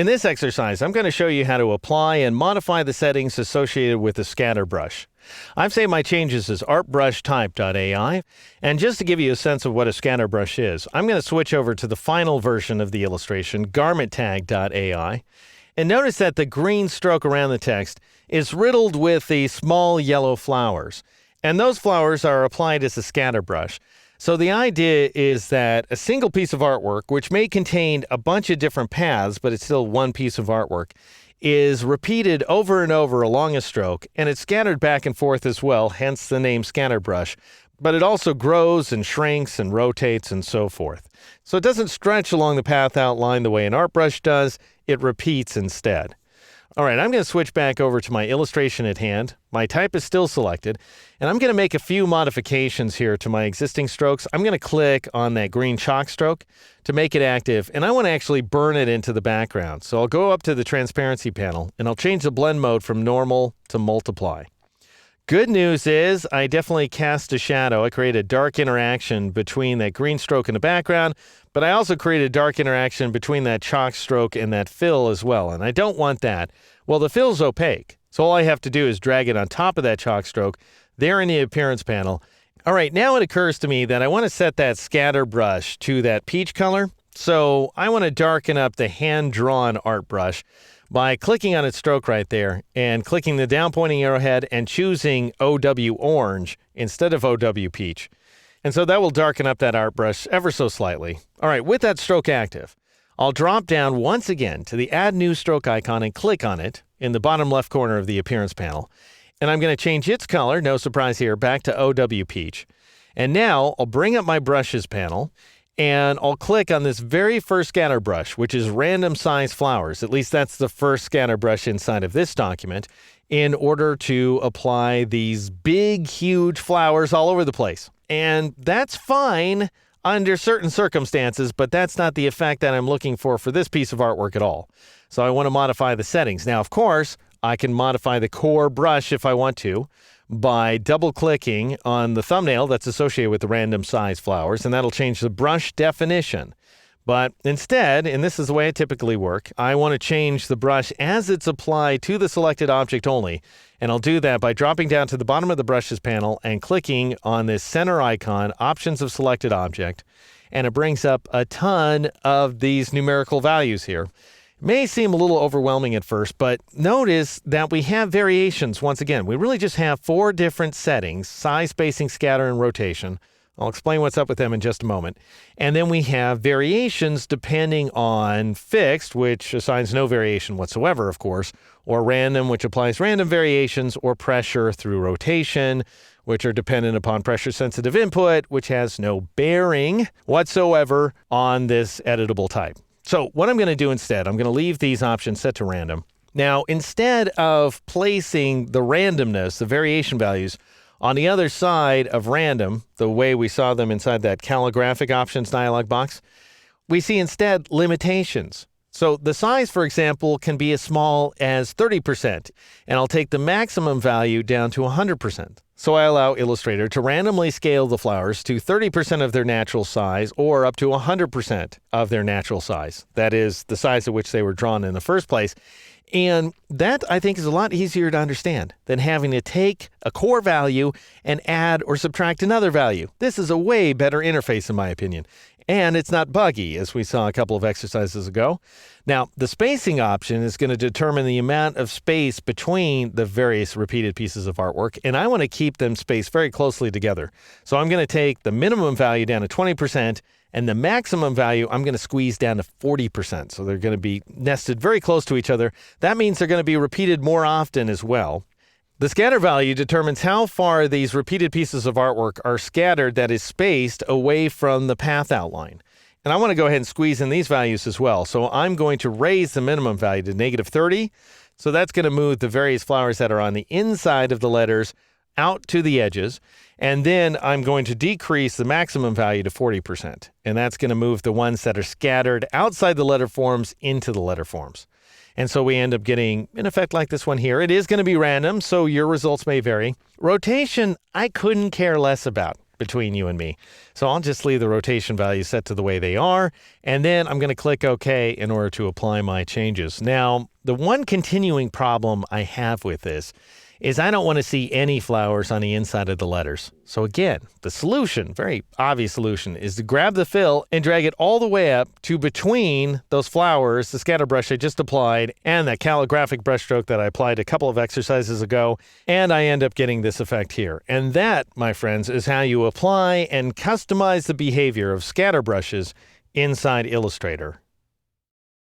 In this exercise, I'm going to show you how to apply and modify the settings associated with the scatter brush. I've saved my changes as artbrushtype.ai, and just to give you a sense of what a scatter brush is, I'm going to switch over to the final version of the illustration, garmenttag.ai, and notice that the green stroke around the text is riddled with the small yellow flowers, and those flowers are applied as a scatter brush. So the idea is that a single piece of artwork, which may contain a bunch of different paths, but it's still one piece of artwork, is repeated over and over along a stroke, and it's scattered back and forth as well, hence the name scatter brush. But it also grows and shrinks and rotates and so forth. So it doesn't stretch along the path outline the way an art brush does, it repeats instead. All right, I'm going to switch back over to my illustration at hand. My type is still selected, and I'm going to make a few modifications here to my existing strokes. I'm going to click on that green chalk stroke to make it active, and I want to actually burn it into the background. So I'll go up to the transparency panel, and I'll change the blend mode from normal to multiply. Good news is I definitely cast a shadow. I create a dark interaction between that green stroke in the background, but I also create a dark interaction between that chalk stroke and that fill as well, and I don't want that. Well, the fill's opaque, so all I have to do is drag it on top of that chalk stroke there in the appearance panel. All right, now it occurs to me that I want to set that scatter brush to that peach color, so I want to darken up the hand-drawn art brush by clicking on its stroke right there and clicking the down pointing arrowhead and choosing OW Orange instead of OW Peach. And so that will darken up that art brush ever so slightly. All right, with that stroke active, I'll drop down once again to the Add New Stroke icon and click on it in the bottom left corner of the appearance panel. And I'm going to change its color, no surprise here, back to OW Peach. And now I'll bring up my brushes panel and I'll click on this very first scatter brush, which is random size flowers. At least that's the first scatter brush inside of this document, in order to apply these big, huge flowers all over the place. And that's fine under certain circumstances, but that's not the effect that I'm looking for this piece of artwork at all. So I want to modify the settings. Now, of course, I can modify the core brush if I want to by double-clicking on the thumbnail that's associated with the random size flowers, and that'll change the brush definition. But instead, and this is the way I typically work, I want to change the brush as it's applied to the selected object only, and I'll do that by dropping down to the bottom of the brushes panel and clicking on this center icon, Options of Selected Object, and it brings up a ton of these numerical values here. May seem a little overwhelming at first, but notice that we have variations. Once again, we really just have 4 different settings: size, spacing, scatter, and rotation. I'll explain what's up with them in just a moment. And then we have variations depending on fixed, which assigns no variation whatsoever, of course, or random, which applies random variations, or pressure through rotation, which are dependent upon pressure-sensitive input, which has no bearing whatsoever on this editable type. So what I'm going to do instead, I'm going to leave these options set to random. Now, instead of placing the randomness, the variation values, on the other side of random, the way we saw them inside that calligraphic options dialog box, we see instead limitations. So the size, for example, can be as small as 30%, and I'll take the maximum value down to 100%. So I allow Illustrator to randomly scale the flowers to 30% of their natural size or up to 100% of their natural size. That is the size at which they were drawn in the first place. And that, I think, is a lot easier to understand than having to take a core value and add or subtract another value. This is a way better interface, in my opinion. And it's not buggy, as we saw a couple of exercises ago. Now, the spacing option is going to determine the amount of space between the various repeated pieces of artwork, and I want to keep them spaced very closely together. So I'm going to take the minimum value down to 20%, and the maximum value I'm going to squeeze down to 40%. So they're going to be nested very close to each other. That means they're going to be repeated more often as well. The scatter value determines how far these repeated pieces of artwork are scattered that is spaced away from the path outline. And I want to go ahead and squeeze in these values as well. So I'm going to raise the minimum value to -30. So that's going to move the various flowers that are on the inside of the letters out to the edges. And then I'm going to decrease the maximum value to 40%. And that's going to move the ones that are scattered outside the letter forms into the letter forms. And so we end up getting an effect like this one here. It is going to be random, so your results may vary. Rotation, I couldn't care less about. between you and me. So I'll just leave the rotation values set to the way they are, and then I'm going to click OK in order to apply my changes. Now, the one continuing problem I have with this is I don't want to see any flowers on the inside of the letters. So again, the solution, very obvious solution, is to grab the fill and drag it all the way up to between those flowers, the scatter brush I just applied, and that calligraphic brushstroke that I applied a couple of exercises ago, and I end up getting this effect here. And that, my friends, is how you apply and customize the behavior of scatter brushes inside Illustrator.